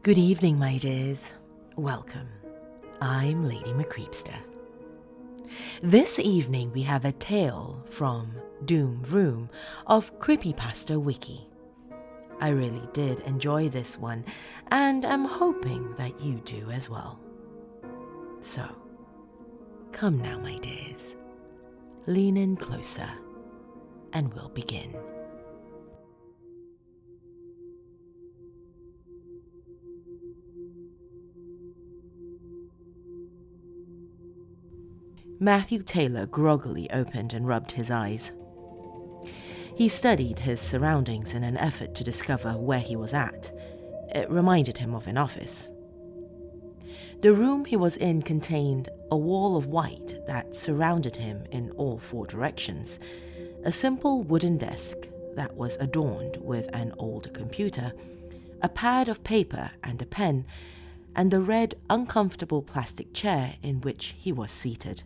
Good evening, my dears. Welcome. I'm Lady McCreepster. This evening we have a tale from Doom Vroom of Creepypasta Wiki. I really did enjoy this one, and am hoping that you do as well. So, come now, my dears. Lean in closer, and we'll begin. Matthew Taylor groggily opened and rubbed his eyes. He studied his surroundings in an effort to discover where he was at. It reminded him of an office. The room he was in contained a wall of white that surrounded him in all four directions, a simple wooden desk that was adorned with an old computer, a pad of paper and a pen, and the red, uncomfortable plastic chair in which he was seated.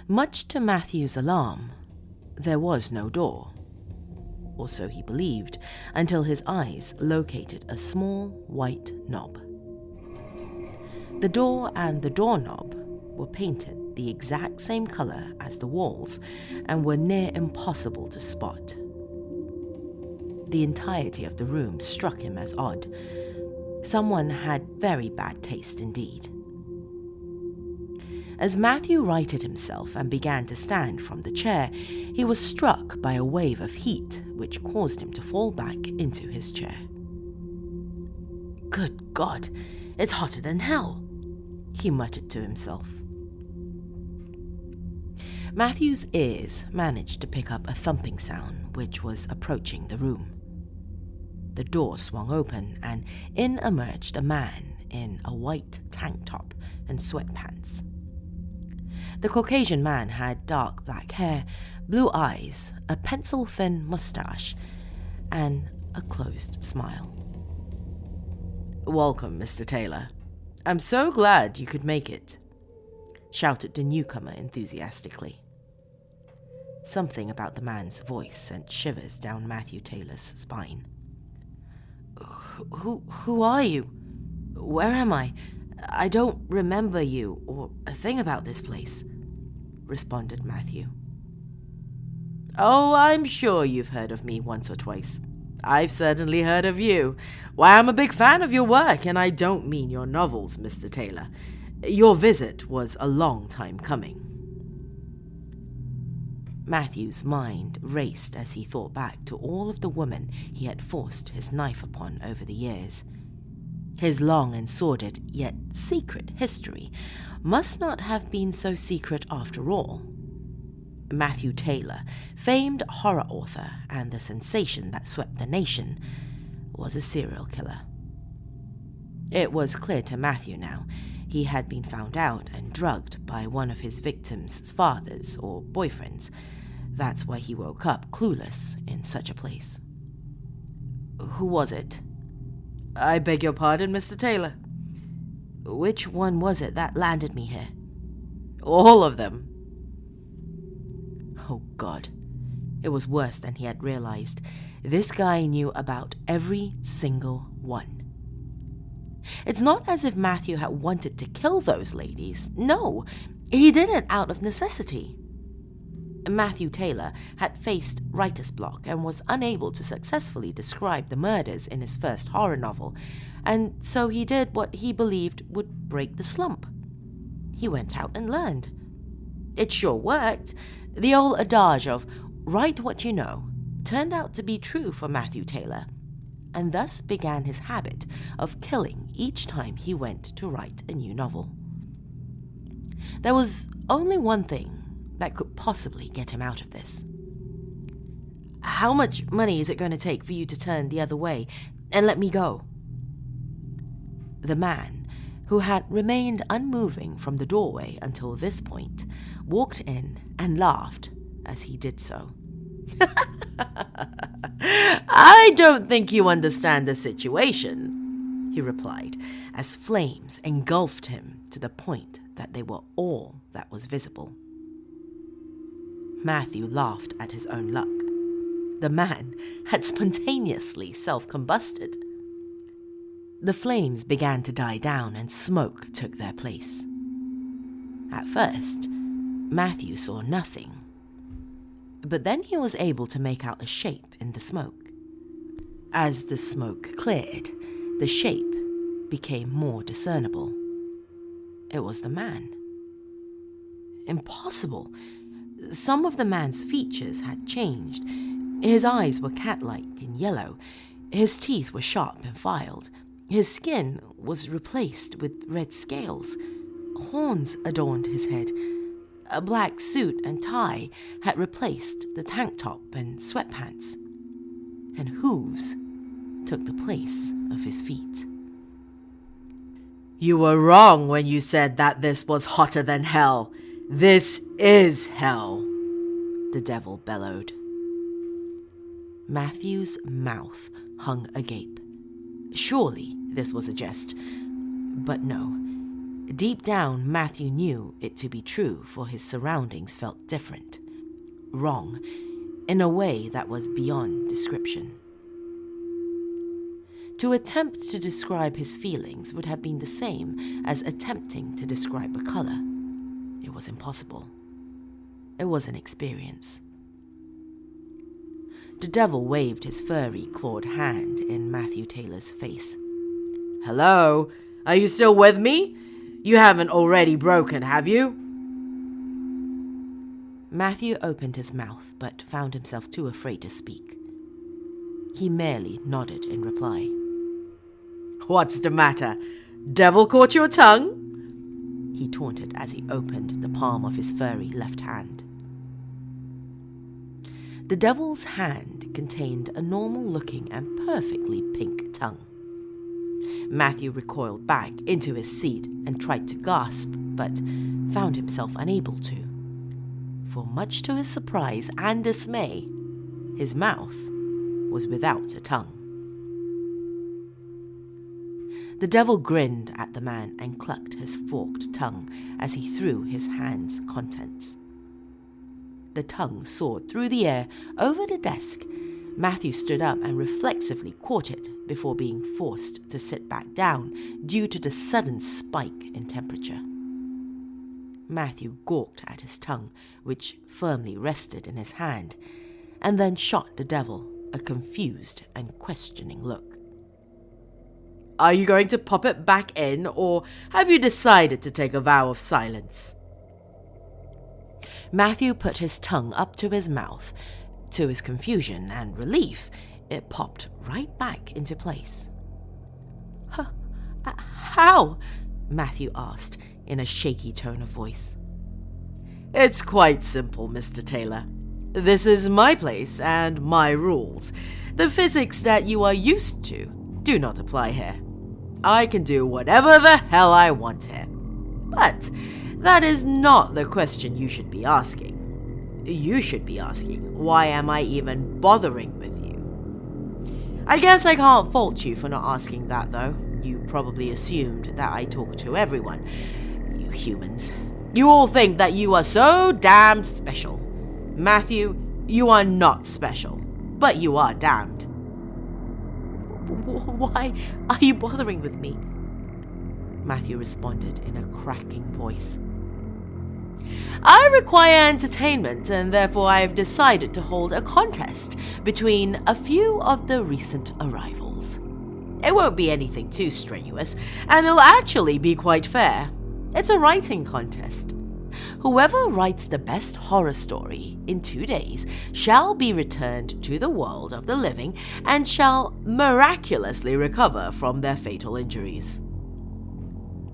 Much to Matthew's alarm, there was no door, or so he believed, until his eyes located a small white knob. The door and the doorknob were painted the exact same color as the walls and were near impossible to spot. The entirety of the room struck him as odd. Someone had very bad taste indeed. As Matthew righted himself and began to stand from the chair, he was struck by a wave of heat which caused him to fall back into his chair. "Good God, it's hotter than hell," he muttered to himself. Matthew's ears managed to pick up a thumping sound which was approaching the room. The door swung open and in emerged a man in a white tank top and sweatpants. The Caucasian man had dark black hair, blue eyes, a pencil-thin mustache, and a closed smile. "Welcome, Mr. Taylor. I'm so glad you could make it," shouted the newcomer enthusiastically. Something about the man's voice sent shivers down Matthew Taylor's spine. Who are you? Where am I? I don't remember you or a thing about this place," responded Matthew. "Oh, I'm sure you've heard of me once or twice. I've certainly heard of you. Why, I'm a big fan of your work, and I don't mean your novels, Mr. Taylor. Your visit was a long time coming." Matthew's mind raced as he thought back to all of the women he had forced his knife upon over the years. His long and sordid, yet secret history must not have been so secret after all. Matthew Taylor, famed horror author and the sensation that swept the nation, was a serial killer. It was clear to Matthew now he had been found out and drugged by one of his victims' fathers or boyfriends. That's why he woke up clueless in such a place. "Who was it?" "I beg your pardon, Mr. Taylor." "Which one was it that landed me here?" "All of them." Oh God, it was worse than he had realized. This guy knew about every single one. It's not as if Matthew had wanted to kill those ladies. No, he did it out of necessity. Matthew Taylor had faced writer's block and was unable to successfully describe the murders in his first horror novel, and so he did what he believed would break the slump. He went out and learned. It sure worked. The old adage of "write what you know" turned out to be true for Matthew Taylor, and thus began his habit of killing each time he went to write a new novel. There was only one thing that could possibly get him out of this. "How much money is it going to take for you to turn the other way and let me go?" The man, who had remained unmoving from the doorway until this point, walked in and laughed as he did so. "I don't think you understand the situation," he replied, as flames engulfed him to the point that they were all that was visible. Matthew laughed at his own luck. The man had spontaneously self-combusted. The flames began to die down and smoke took their place. At first, Matthew saw nothing, but then he was able to make out a shape in the smoke. As the smoke cleared, the shape became more discernible. It was the man. Impossible. Some of the man's features had changed. His eyes were cat-like and yellow. His teeth were sharp and filed. His skin was replaced with red scales. Horns adorned his head. A black suit and tie had replaced the tank top and sweatpants. And hooves took the place of his feet. "You were wrong when you said that this was hotter than hell. This is hell," the devil bellowed. Matthew's mouth hung agape. Surely this was a jest. But no. Deep down, Matthew knew it to be true, for his surroundings felt different. Wrong, in a way that was beyond description. To attempt to describe his feelings would have been the same as attempting to describe a color. It was impossible. It was an experience. The devil waved his furry, clawed hand in Matthew Taylor's face. "Hello? Are you still with me? You haven't already broken, have you?" Matthew opened his mouth, but found himself too afraid to speak. He merely nodded in reply. "What's the matter? Devil caught your tongue?" he taunted as he opened the palm of his furry left hand. The devil's hand contained a normal-looking and perfectly pink tongue. Matthew recoiled back into his seat and tried to gasp, but found himself unable to. For much to his surprise and dismay, his mouth was without a tongue. The devil grinned at the man and clucked his forked tongue as he threw his hand's contents. The tongue soared through the air over the desk. Matthew stood up and reflexively caught it before being forced to sit back down due to the sudden spike in temperature. Matthew gawked at his tongue, which firmly rested in his hand, and then shot the devil a confused and questioning look. "Are you going to pop it back in, or have you decided to take a vow of silence?" Matthew put his tongue up to his mouth. To his confusion and relief, it popped right back into place. How?" Matthew asked in a shaky tone of voice. "It's quite simple, Mr. Taylor. This is my place and my rules. The physics that you are used to do not apply here. I can do whatever the hell I want here. But that is not the question you should be asking. You should be asking, why am I even bothering with you? I guess I can't fault you for not asking that, though. You probably assumed that I talk to everyone. You humans. You all think that you are so damned special. Matthew, you are not special, but you are damned." "Why are you bothering with me?" Matthew responded in a cracking voice. "I require entertainment, and therefore I have decided to hold a contest between a few of the recent arrivals. It won't be anything too strenuous, and it'll actually be quite fair. It's a writing contest. Whoever writes the best horror story in 2 days shall be returned to the world of the living and shall miraculously recover from their fatal injuries."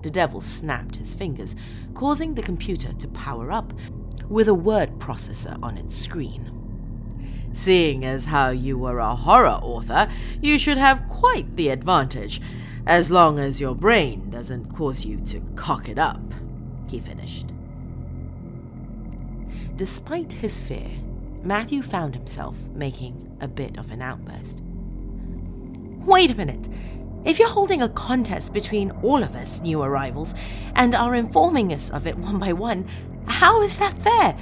The devil snapped his fingers, causing the computer to power up with a word processor on its screen. "Seeing as how you were a horror author, you should have quite the advantage, as long as your brain doesn't cause you to cock it up," he finished. Despite his fear, Matthew found himself making a bit of an outburst. "Wait a minute. If you're holding a contest between all of us new arrivals and are informing us of it one by one, how is that fair?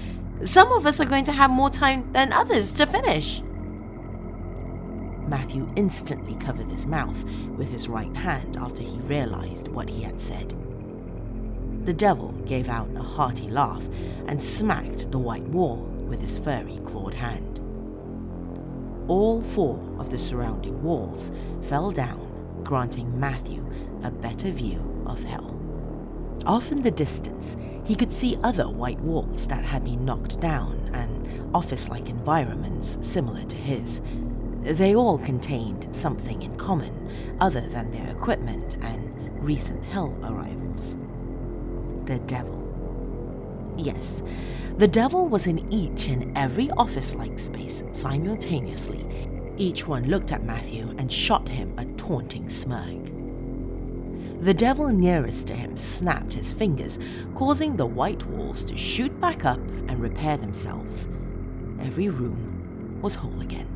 Some of us are going to have more time than others to finish." Matthew instantly covered his mouth with his right hand after he realized what he had said. The devil gave out a hearty laugh and smacked the white wall with his furry clawed hand. All 4 of the surrounding walls fell down, granting Matthew a better view of hell. Off in the distance, he could see other white walls that had been knocked down and office-like environments similar to his. They all contained something in common other than their equipment and recent hell arrivals. The devil. Yes, the devil was in each and every office-like space simultaneously. Each one looked at Matthew and shot him a taunting smirk. The devil nearest to him snapped his fingers, causing the white walls to shoot back up and repair themselves. Every room was whole again.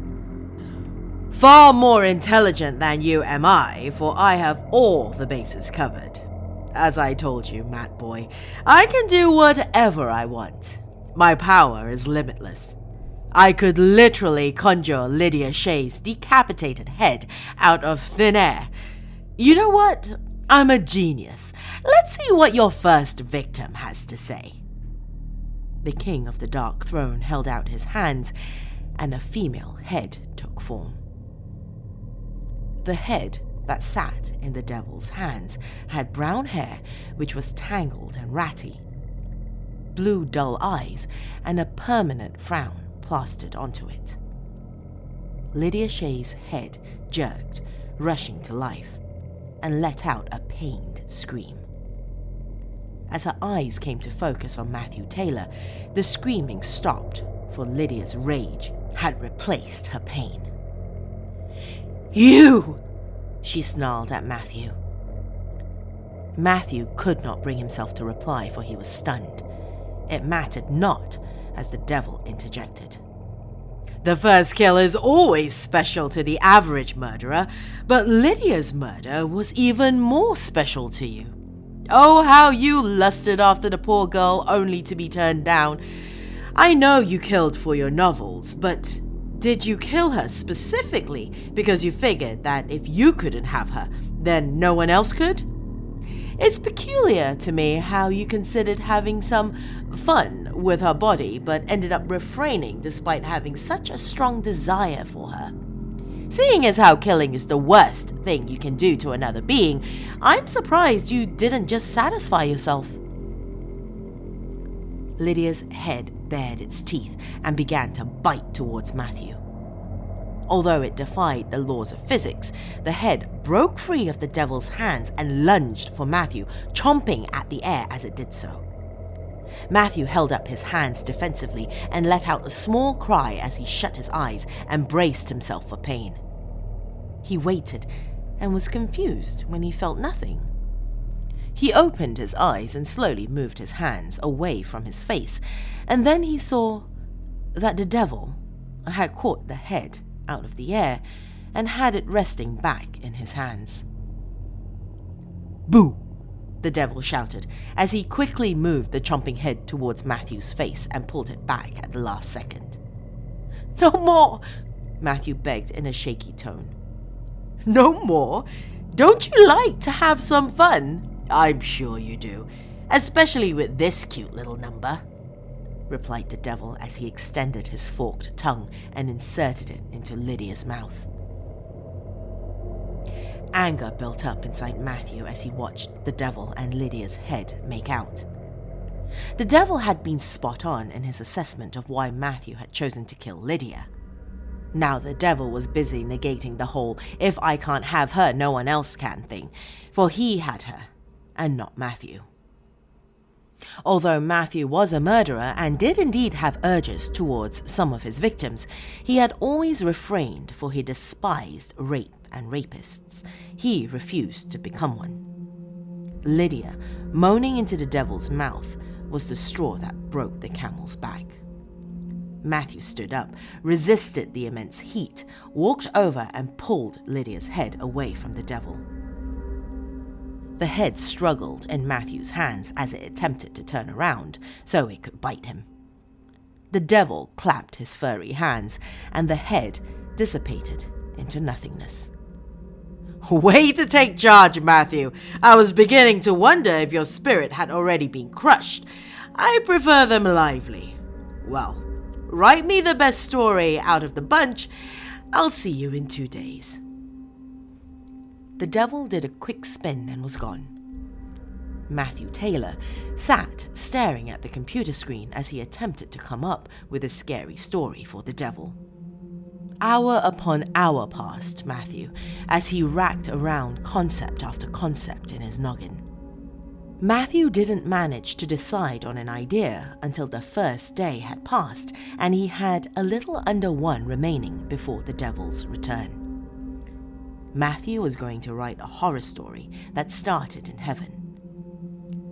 Far more intelligent than you am I, for I have all the bases covered. As I told you, Matt boy, I can do whatever I want. My power is limitless. I could literally conjure Lydia Shay's decapitated head out of thin air. You know what? I'm a genius. Let's see what your first victim has to say. The king of the Dark Throne held out his hands, and a female head took form. The head that sat in the devil's hands had brown hair which was tangled and ratty, blue dull eyes, and a permanent frown plastered onto it. Lydia Shay's head jerked, rushing to life, and let out a pained scream. As her eyes came to focus on Matthew Taylor, the screaming stopped, for Lydia's rage had replaced her pain. "You!" she snarled at Matthew. Matthew could not bring himself to reply, for he was stunned. It mattered not, as the devil interjected. "The first kill is always special to the average murderer, but Lydia's murder was even more special to you. Oh, how you lusted after the poor girl only to be turned down. I know you killed for your novels, but did you kill her specifically because you figured that if you couldn't have her, then no one else could? It's peculiar to me how you considered having some fun with her body, but ended up refraining despite having such a strong desire for her. Seeing as how killing is the worst thing you can do to another being, I'm surprised you didn't just satisfy yourself." Lydia's head bared its teeth and began to bite towards Matthew. Although it defied the laws of physics, the head broke free of the devil's hands and lunged for Matthew, chomping at the air as it did so. Matthew held up his hands defensively and let out a small cry as he shut his eyes and braced himself for pain. He waited and was confused when he felt nothing. He opened his eyes and slowly moved his hands away from his face, and then he saw that the devil had caught the head out of the air and had it resting back in his hands. "Boo!" the devil shouted as he quickly moved the chomping head towards Matthew's face and pulled it back at the last second. "No more!" Matthew begged in a shaky tone. "No more? Don't you like to have some fun? I'm sure you do, especially with this cute little number," replied the devil as he extended his forked tongue and inserted it into Lydia's mouth. Anger built up inside Matthew as he watched the devil and Lydia's head make out. The devil had been spot on in his assessment of why Matthew had chosen to kill Lydia. Now the devil was busy negating the whole "if I can't have her, no one else can" thing, for he had her, and not Matthew. Although Matthew was a murderer and did indeed have urges towards some of his victims, he had always refrained, for he despised rape and rapists. He refused to become one. Lydia, moaning into the devil's mouth, was the straw that broke the camel's back. Matthew stood up, resisted the immense heat, walked over and pulled Lydia's head away from the devil. The head struggled in Matthew's hands as it attempted to turn around so it could bite him. The devil clapped his furry hands, and the head dissipated into nothingness. Way to take charge, Matthew. I was beginning to wonder if your spirit had already been crushed. I prefer them lively. Well, write me the best story out of the bunch. I'll see you in 2 days. The devil did a quick spin and was gone. Matthew Taylor sat staring at the computer screen as he attempted to come up with a scary story for the devil. Hour upon hour passed Matthew as he racked around concept after concept in his noggin. Matthew didn't manage to decide on an idea until the first day had passed and he had a little under 1 remaining before the devil's return. Matthew was going to write a horror story that started in heaven.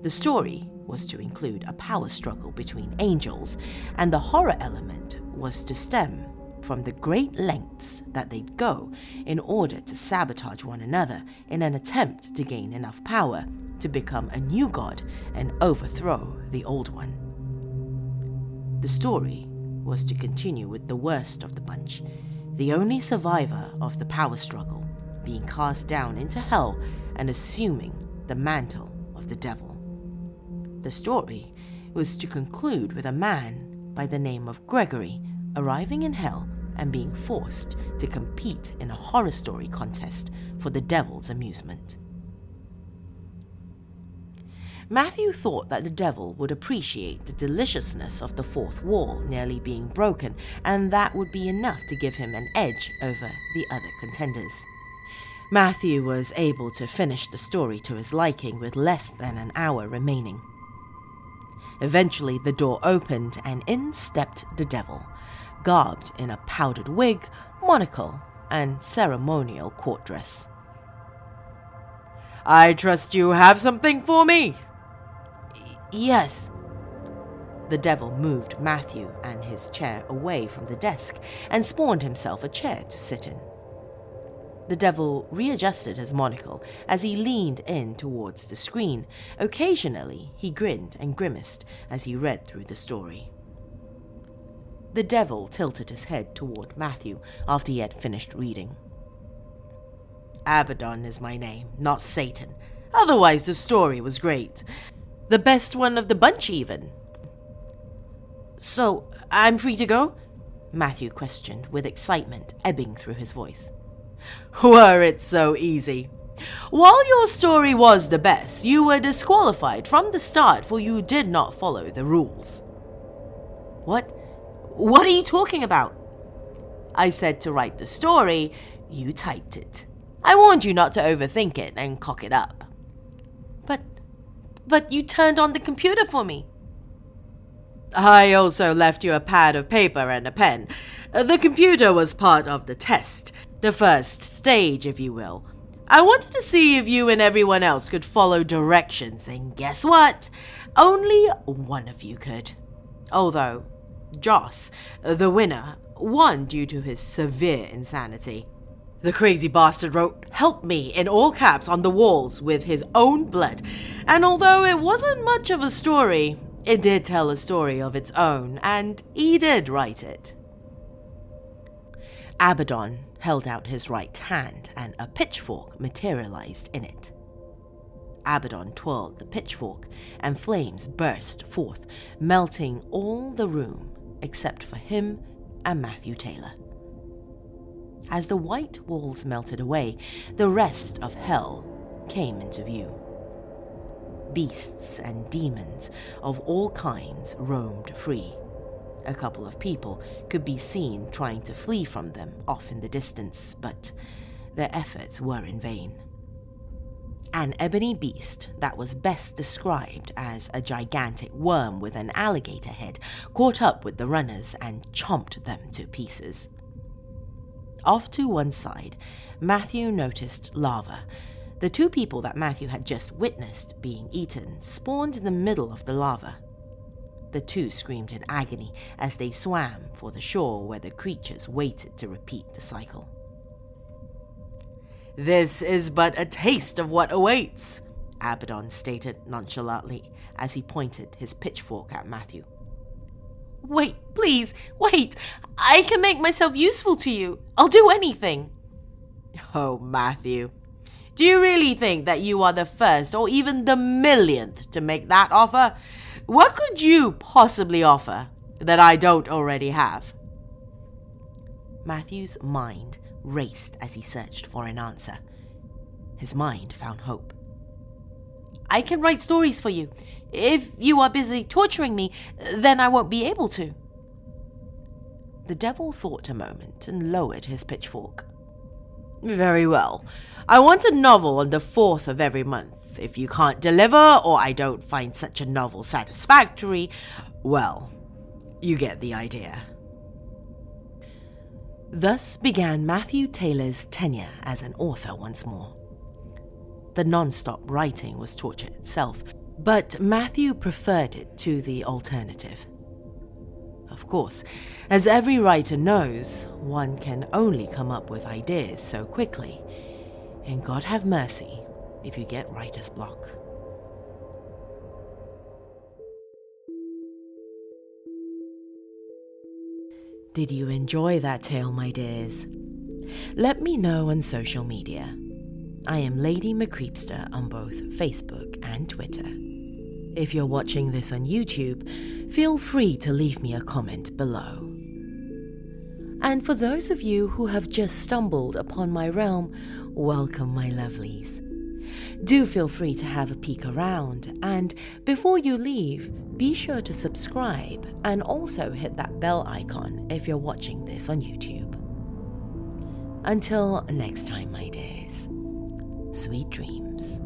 The story was to include a power struggle between angels, and the horror element was to stem from the great lengths that they'd go in order to sabotage one another in an attempt to gain enough power to become a new god and overthrow the old one. The story was to continue with the worst of the bunch, the only survivor of the power struggle being cast down into hell and assuming the mantle of the devil. The story was to conclude with a man by the name of Gregory arriving in hell and being forced to compete in a horror story contest for the devil's amusement. Matthew thought that the devil would appreciate the deliciousness of the fourth wall nearly being broken, and that would be enough to give him an edge over the other contenders. Matthew was able to finish the story to his liking with less than an hour remaining. Eventually, the door opened and in stepped the devil, garbed in a powdered wig, monocle, and ceremonial court dress. "I trust you have something for me?" "Yes." The devil moved Matthew and his chair away from the desk and spawned himself a chair to sit in. The devil readjusted his monocle as he leaned in towards the screen. Occasionally, he grinned and grimaced as he read through the story. The devil tilted his head toward Matthew after he had finished reading. "Abaddon is my name, not Satan. Otherwise, the story was great. The best one of the bunch, even." "So, I'm free to go?" Matthew questioned, with excitement ebbing through his voice. "Were it so easy. While your story was the best, you were disqualified from the start, for you did not follow the rules." What are you talking about?" "I said to write the story, you typed it. I warned you not to overthink it and cock it up." But you turned on the computer for me." "I also left you a pad of paper and a pen. The computer was part of the test, the first stage, if you will. I wanted to see if you and everyone else could follow directions, and guess what? Only one of you could. Although Joss, the winner, won due to his severe insanity. The crazy bastard wrote 'Help me' in all caps on the walls with his own blood, and although it wasn't much of a story, it did tell a story of its own, and he did write it." Abaddon held out his right hand, and a pitchfork materialized in it. Abaddon twirled the pitchfork, and flames burst forth, melting all the room except for him and Matthew Taylor. As the white walls melted away, the rest of hell came into view. Beasts and demons of all kinds roamed free. A couple of people could be seen trying to flee from them off in the distance, but their efforts were in vain. An ebony beast that was best described as a gigantic worm with an alligator head caught up with the runners and chomped them to pieces. Off to one side, Matthew noticed lava. The two people that Matthew had just witnessed being eaten spawned in the middle of the lava. The two screamed in agony as they swam for the shore where the creatures waited to repeat the cycle. "This is but a taste of what awaits," Abaddon stated nonchalantly as he pointed his pitchfork at Matthew. "Wait, please, wait! I can make myself useful to you. I'll do anything." Oh, Matthew, do you really think that you are the first or even the millionth to make that offer? What could you possibly offer that I don't already have? Matthew's mind raced as he searched for an answer. His mind found hope. I can write stories for you. If you are busy torturing me, then I won't be able to. The devil thought a moment and lowered his pitchfork. Very well. I want a novel on the 4th of every month. If you can't deliver, or I don't find such a novel satisfactory, well, you get the idea. Thus began Matthew Taylor's tenure as an author once more. The non-stop writing was torture itself, but Matthew preferred it to the alternative. Of course, as every writer knows, one can only come up with ideas so quickly, and God have mercy if you get writer's block. Did you enjoy that tale, my dears? Let me know on social media. I am Lady McCreepster on both Facebook and Twitter. If you're watching this on YouTube, feel free to leave me a comment below. And for those of you who have just stumbled upon my realm, welcome, my lovelies. Do feel free to have a peek around, and before you leave, be sure to subscribe and also hit that bell icon if you're watching this on YouTube. Until next time, my dears, sweet dreams.